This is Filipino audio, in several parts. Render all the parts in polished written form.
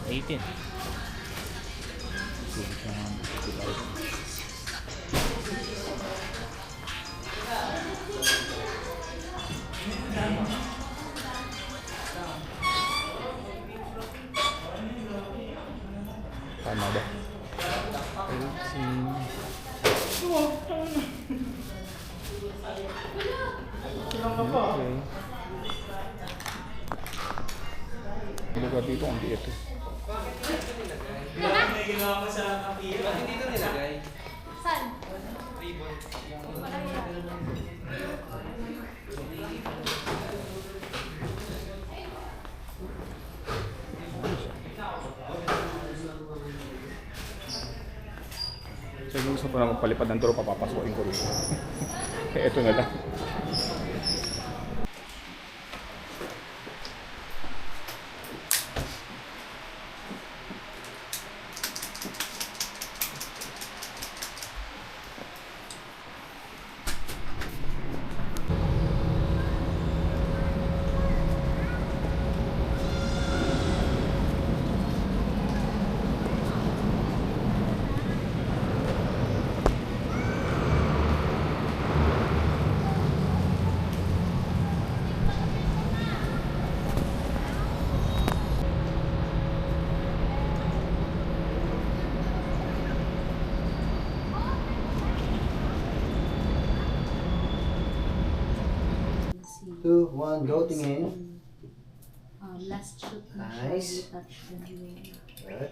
18. Tama ba? 18. Okay. Lugar dito ang liit eh. May ginawa ko sa kapila. Ba't hindi ito nilagay? Saan? Ribbon. Wala yan. So yung gusto ko na magpalipad ng tropa, papasukin ko rin. Eh, ito na lang. Two, one, go, tingin. Last shoot na Nice. siya. Touch the viewing. Good.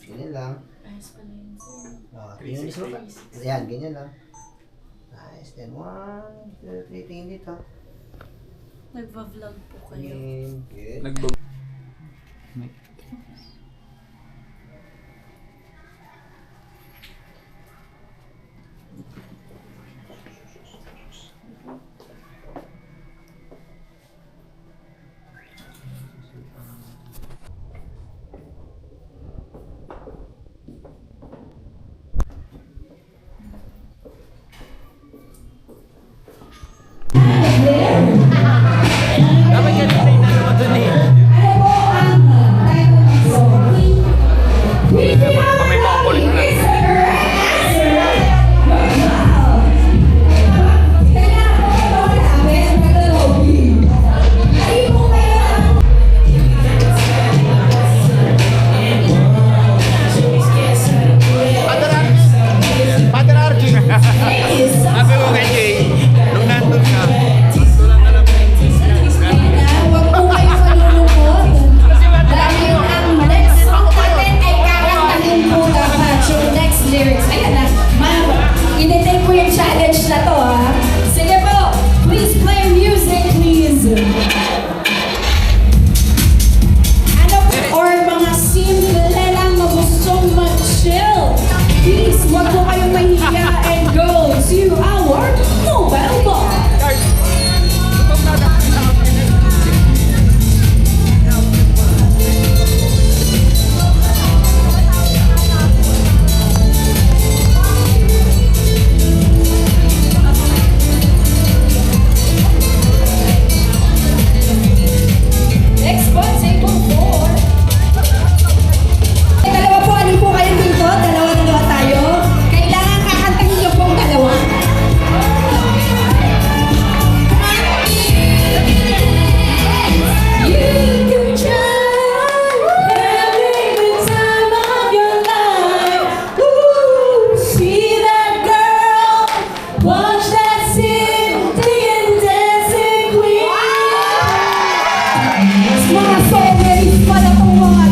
Ganyan lang. Ayos pala yun sir. Tingin mo. Ayan, ganyan lang. Nice. Then one, two, three, tingin dito. Nagva-vlog po kayo. Tingin. Good. Dapat ganito yung dalawa dun eh. May mga kulit na. Father Archie! Sabi ko kay Jay, nung nandun ka, tulang na lang. Huwag po kayo malulungkot. Dahil ang next song natin ay kakantahin po dapat yung next lyrics. Ayan na, ma'am, initake po yung challenge na to ha. Sige po, please play music please. Ano po, or mga simple lang na gustong mag-chill. Please, huwag po kayong mahiya and go to our mobile bar. Next po, table 4. Dalawa po, ano po kayo dito? Dalawa tayo. Kailangan kakantahin niyo pong dalawa. You can try having the time of your life. Ooh, see that girl? Watch that city and dancing queen. Mga solid pala po mga